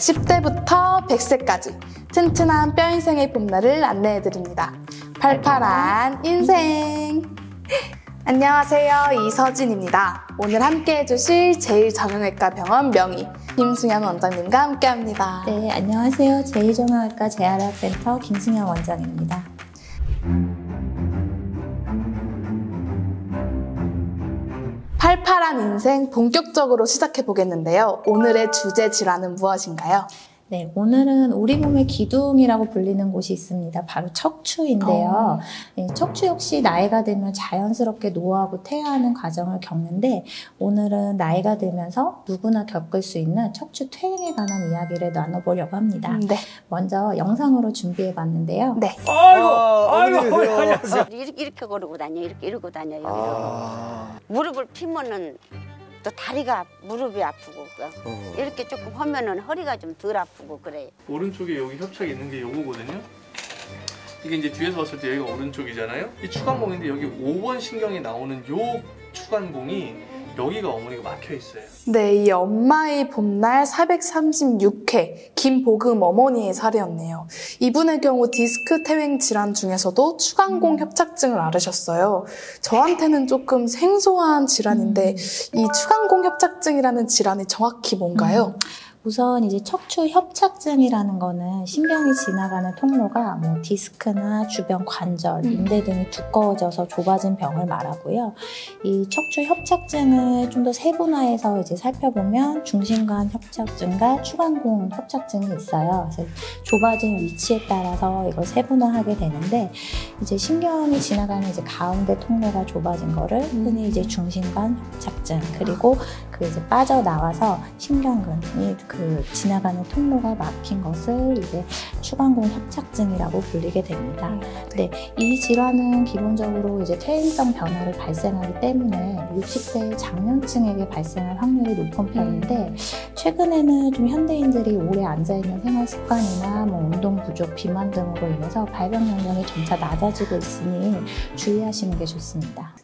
10대부터 100세까지 튼튼한 뼈인생의 봄날을 안내해드립니다. 팔팔한 인생! 안녕하세요, 이서진입니다. 오늘 함께 해주실 제1정형외과 병원 명의 김승현 원장님과 함께합니다. 네, 안녕하세요. 제2정형외과 재활의학센터 김승현 원장입니다. 팔팔한 인생 본격적으로 시작해 보겠는데요. 오늘의 주제 질환은 무엇인가요? 네, 오늘은 우리 몸의 기둥이라고 불리는 곳이 있습니다. 바로 척추인데요. 네, 척추 역시 나이가 들면 자연스럽게 노화하고 퇴화하는 과정을 겪는데 오늘은 나이가 들면서 누구나 겪을 수 있는 척추 퇴행에 관한 이야기를 나눠보려고 합니다. 네. 먼저 영상으로 준비해봤는데요. 네. 아이고, 안녕하세요. 이렇게 걸고 다녀, 이렇게 이러고 다녀, 이러고. 무릎을 피면은 또 다리가 무릎이 아프고 이렇게 조금 하면은 허리가 좀 덜 아프고 그래요. 오른쪽에 여기 협착이 있는 게 요거거든요. 이게 이제 뒤에서 봤을 때 여기가 오른쪽이잖아요. 이 추간공인데 여기 5번 신경이 나오는 요 추간공이 여기가 어머니가 막혀 있어요. 네, 이 엄마의 봄날 436회 김보금 어머니의 사례였네요. 이분의 경우 디스크 퇴행 질환 중에서도 추간공 협착증을 앓으셨어요. 저한테는 조금 생소한 질환인데 이 추간공 협착증이라는 질환이 정확히 뭔가요? 우선 이제 척추 협착증이라는 거는 신경이 지나가는 통로가 뭐 디스크나 주변 관절, 인대 등이 두꺼워져서 좁아진 병을 말하고요. 이 척추 협착증을 좀 더 세분화해서 이제 살펴보면 중심관 협착증과 추간공 협착증이 있어요. 그래서 좁아진 위치에 따라서 이걸 세분화하게 되는데 이제 신경이 지나가는 이제 가운데 통로가 좁아진 거를 흔히 이제 중심관 협착증, 그리고 그 이제 빠져나와서 신경근이 그 지나가는 통로가 막힌 것을 이제 추간공 협착증이라고 불리게 됩니다. 근데 이 질환은 기본적으로 이제 퇴행성 변화를 발생하기 때문에 60대 장년층에게 발생할 확률이 높은 편인데 최근에는 좀 현대인들이 오래 앉아있는 생활 습관이나 뭐 운동 부족, 비만 등으로 인해서 발병 연령이 점차 낮아지고 있으니 주의하시는 게 좋습니다.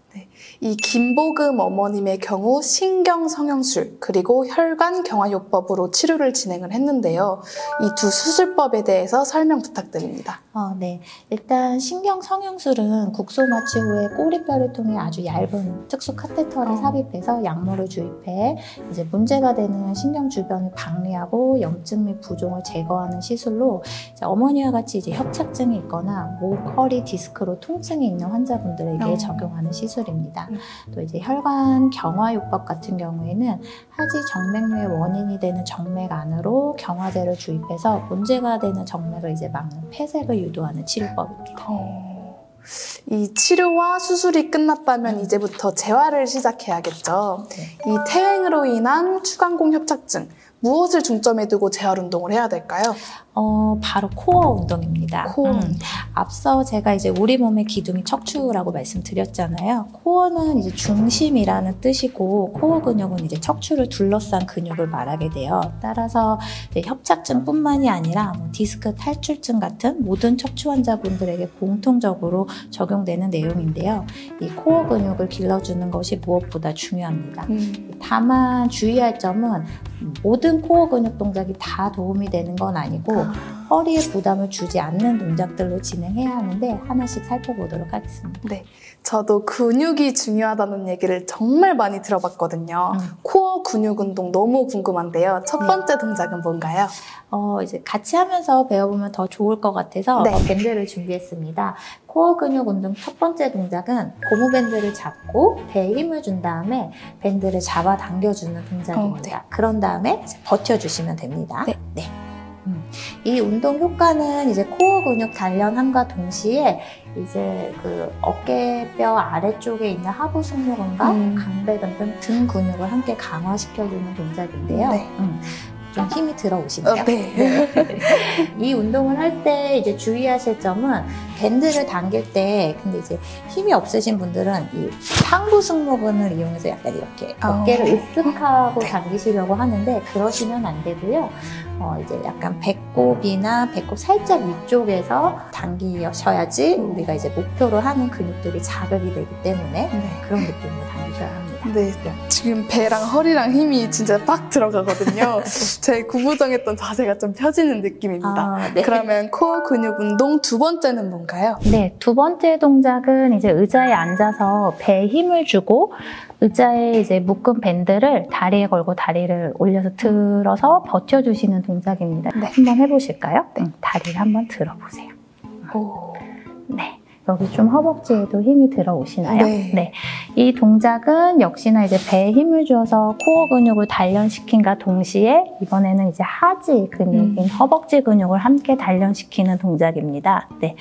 이 김보금 어머님의 경우 신경성형술 그리고 혈관 경화요법으로 치료를 진행을 했는데요. 이 두 수술법에 대해서 설명 부탁드립니다. 네. 일단 신경성형술은 국소 마취 후에 꼬리뼈를 통해 아주 얇은 특수 카테터를 삽입해서 약물을 주입해 이제 문제가 되는 신경 주변을 박리하고 염증 및 부종을 제거하는 시술로 이제 어머니와 같이 이제 협착증이 있거나 목, 허리, 디스크로 통증이 있는 환자분들에게 적용하는 시술입니다. 또 이제 혈관 경화요법 같은 경우에는 하지 정맥류의 원인이 되는 정맥 안으로 경화제를 주입해서 문제가 되는 정맥을 이제 막는 폐색을 유도하는 치료법입니다. 이 치료와 수술이 끝났다면 이제부터 재활을 시작해야겠죠. 이 퇴행으로 인한 추간공 협착증, 무엇을 중점에 두고 재활 운동을 해야 될까요? 바로 코어 운동입니다. 코어. 앞서 제가 이제 우리 몸의 기둥이 척추라고 말씀드렸잖아요. 코어는 이제 중심이라는 뜻이고 코어 근육은 이제 척추를 둘러싼 근육을 말하게 돼요. 따라서 이제 협착증뿐만이 아니라 뭐 디스크 탈출증 같은 모든 척추 환자분들에게 공통적으로 적용되는 내용인데요. 이 코어 근육을 길러주는 것이 무엇보다 중요합니다. 다만 주의할 점은 모든 코어 근육 동작이 다 도움이 되는 건 아니고 허리에 부담을 주지 않는 동작들로 진행해야 하는데 하나씩 살펴보도록 하겠습니다. 네, 저도 근육이 중요하다는 얘기를 정말 많이 들어봤거든요. 코어 근육 운동 너무 궁금한데요. 첫 번째 동작은 뭔가요? 이제 같이 하면서 배워보면 더 좋을 것 같아서 밴드를 준비했습니다. 코어 근육 운동 첫 번째 동작은 고무밴드를 잡고 배에 힘을 준 다음에 밴드를 잡아 당겨주는 동작입니다. 그런 다음에 버텨주시면 됩니다. 이 운동 효과는 이제 코어 근육 단련함과 동시에 이제 그 어깨뼈 아래쪽에 있는 하부 승모근과 강배근 등 등 근육을 함께 강화시켜주는 동작인데요. 좀 힘이 들어오시나요? 네. 이 운동을 할 때 이제 주의하실 점은 밴드를 당길 때 근데 이제 힘이 없으신 분들은 이 상부 승모근을 이용해서 약간 이렇게 어깨를 으쓱하고 당기시려고 하는데 그러시면 안 되고요. 이제 약간 배꼽이나 배꼽 살짝 위쪽에서 당기셔야지 우리가 이제 목표로 하는 근육들이 자극이 되기 때문에 그런 느낌으로 당기셔야 합니다. 네, 지금 배랑 허리랑 힘이 진짜 빡 들어가거든요. 제 구부정했던 자세가 좀 펴지는 느낌입니다. 네. 그러면 코어 근육 운동 두 번째는 뭔가요? 네, 두 번째 동작은 이제 의자에 앉아서 배에 힘을 주고 의자에 이제 묶은 밴드를 다리에 걸고 다리를 올려서 들어서 버텨주시는 동작입니다. 네. 한번 해보실까요? 네. 다리를 한번 들어보세요. 오. 네. 여기 좀 허벅지에도 힘이 들어오시나요? 네. 이 동작은 역시나 이제 배에 힘을 주어서 코어 근육을 단련시킨과 동시에 이번에는 이제 하지 근육인 허벅지 근육을 함께 단련시키는 동작입니다. 네.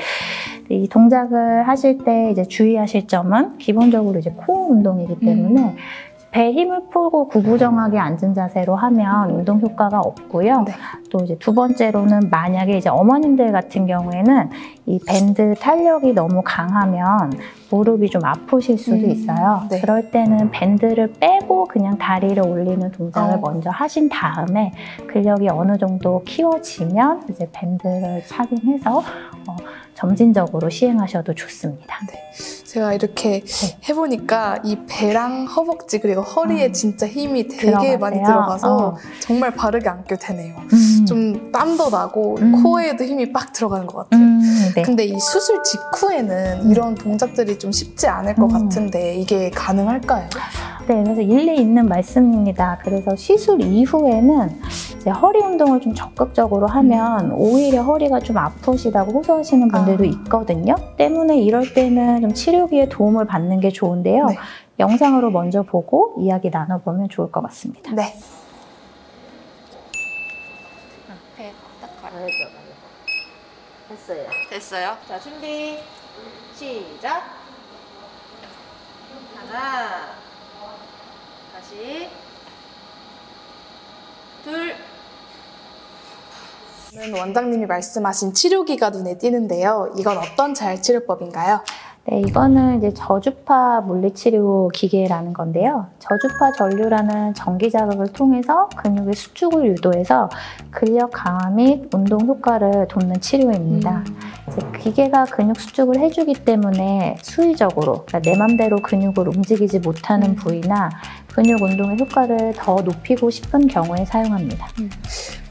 이 동작을 하실 때 이제 주의하실 점은 기본적으로 이제 코어 운동이기 때문에 배에 힘을 풀고 구부정하게 앉은 자세로 하면 운동 효과가 없고요. 네. 또 이제 두 번째로는 만약에 이제 어머님들 같은 경우에는 이 밴드 탄력이 너무 강하면 무릎이 좀 아프실 수도 있어요. 네. 그럴 때는 밴드를 빼고 그냥 다리를 올리는 동작을 먼저 하신 다음에 근력이 어느 정도 키워지면 이제 밴드를 착용해서 점진적으로 시행하셔도 좋습니다. 네. 제가 이렇게 해보니까 이 배랑 허벅지 그리고 허리에 진짜 힘이 되게 들어가세요? 많이 들어가서 정말 바르게 앉게 되네요. 좀 땀도 나고 코에도 힘이 빡 들어가는 것 같아요. 네. 근데 이 수술 직후에는 이런 동작들이 좀 쉽지 않을 것 같은데 이게 가능할까요? 네, 그래서 일리 있는 말씀입니다. 그래서 시술 이후에는 이제 허리 운동을 좀 적극적으로 하면 오히려 허리가 좀 아프시다고 호소하시는 분들도 있거든요. 때문에 이럴 때는 좀 치료기의 도움을 받는 게 좋은데요. 네. 영상으로 먼저 보고 이야기 나눠보면 좋을 것 같습니다. 네. 됐어요. 됐어요. 자, 준비. 시작. 하나. 다시. 둘. 원장님이 말씀하신 치료기가 눈에 띄는데요. 이건 어떤 잘 치료법인가요? 네, 이거는 이제 저주파 물리치료 기계라는 건데요. 저주파 전류라는 전기 자극을 통해서 근육의 수축을 유도해서 근력 강화 및 운동 효과를 돕는 치료입니다. 이제 기계가 근육 수축을 해주기 때문에 수의적으로, 그러니까 내 맘대로 근육을 움직이지 못하는 부위나 근육 운동의 효과를 더 높이고 싶은 경우에 사용합니다.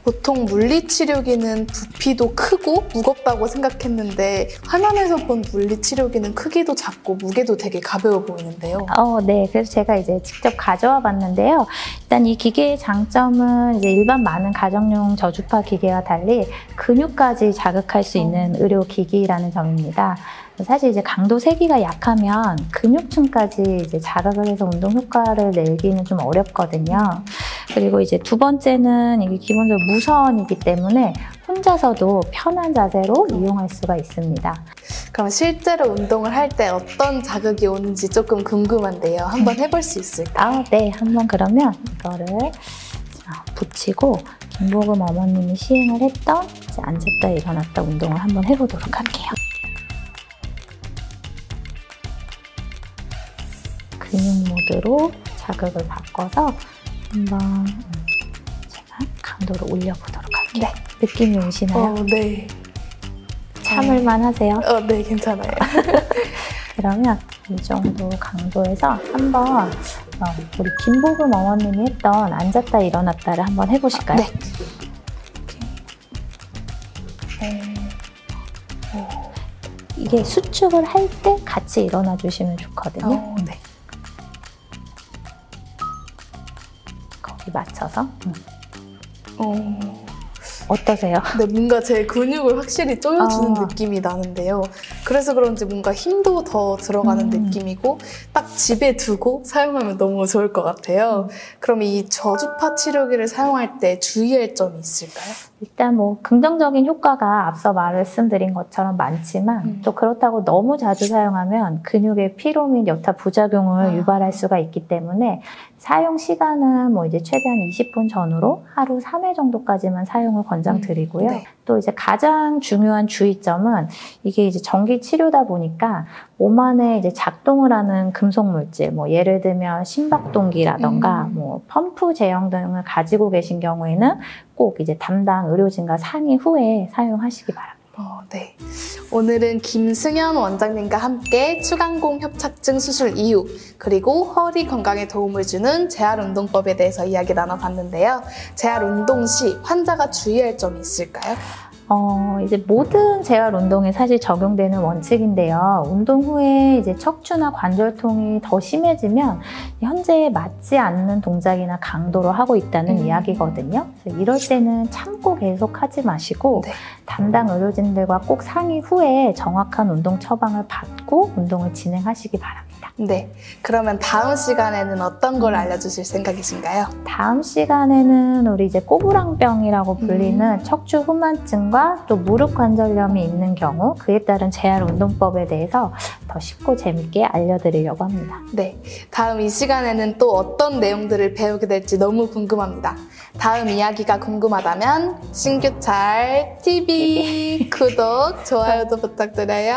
보통 물리치료기는 부피도 크고 무겁다고 생각했는데 화면에서 본 물리치료기는 크기도 작고 무게도 되게 가벼워 보이는데요. 네. 그래서 제가 이제 직접 가져와 봤는데요. 일단 이 기계의 장점은 이제 일반 많은 가정용 저주파 기계와 달리 근육까지 자극할 수 있는 의료기기라는 점입니다. 사실 이제 강도 세기가 약하면 근육층까지 이제 자극을 해서 운동 효과를 내기는 좀 어렵거든요. 그리고 이제 두 번째는 이게 기본적으로 무선이기 때문에 혼자서도 편한 자세로 이용할 수가 있습니다. 그럼 실제로 운동을 할 때 어떤 자극이 오는지 조금 궁금한데요. 한번 해볼 수 있을까요? 네. 한번 그러면 이거를 붙이고 김보금 어머님이 시행을 했던 이제 앉았다 일어났다 운동을 한번 해보도록 할게요. 근육 모드로 자극을 바꿔서 한번 제가 강도를 올려보도록 할게요. 느낌이 오시나요? 네. 참을만 하세요? 네, 괜찮아요. 그러면 이 정도 강도에서 한번 우리 김보금 어머님이 했던 앉았다 일어났다를 한번 해보실까요? 네. 이게 수축을 할 때 같이 일어나 주시면 좋거든요. 네. 거기 맞춰서. 어떠세요? 네, 뭔가 제 근육을 확실히 조여주는 느낌이 나는데요. 그래서 그런지 뭔가 힘도 더 들어가는 느낌이고 딱 집에 두고 사용하면 너무 좋을 것 같아요. 그럼 이 저주파 치료기를 사용할 때 주의할 점이 있을까요? 일단 뭐 긍정적인 효과가 앞서 말씀드린 것처럼 많지만 또 그렇다고 너무 자주 사용하면 근육의 피로 및 여타 부작용을 유발할 수가 있기 때문에 사용 시간은 뭐 이제 최대한 20분 전후로 하루 3회 정도까지만 사용을 권장드리고요. 또 이제 가장 중요한 주의점은 이게 이제 전기 장기 치료다 보니까 몸 안에 이제 작동을 하는 금속 물질, 뭐 예를 들면 심박동기라던가 뭐 펌프 제형 등을 가지고 계신 경우에는 꼭 이제 담당 의료진과 상의 후에 사용하시기 바랍니다. 네. 오늘은 김승현 원장님과 함께 추간공 협착증 수술 이후 그리고 허리 건강에 도움을 주는 재활운동법에 대해서 이야기 나눠봤는데요. 재활운동 시 환자가 주의할 점이 있을까요? 이제 모든 재활 운동에 사실 적용되는 원칙인데요. 운동 후에 이제 척추나 관절통이 더 심해지면 현재 맞지 않는 동작이나 강도로 하고 있다는 이야기거든요. 그래서 이럴 때는 참고 계속 하지 마시고 네. 담당 의료진들과 꼭 상의 후에 정확한 운동 처방을 받고 운동을 진행하시기 바랍니다. 네. 그러면 다음 시간에는 어떤 걸 알려주실 생각이신가요? 다음 시간에는 우리 이제 꼬부랑병이라고 불리는 척추 후만증과 또 무릎 관절염이 있는 경우 그에 따른 재활 운동법에 대해서 더 쉽고 재밌게 알려드리려고 합니다. 네. 다음 이 시간에는 또 어떤 내용들을 배우게 될지 너무 궁금합니다. 다음 이야기가 궁금하다면 신규찰 TV 구독, 좋아요도 부탁드려요.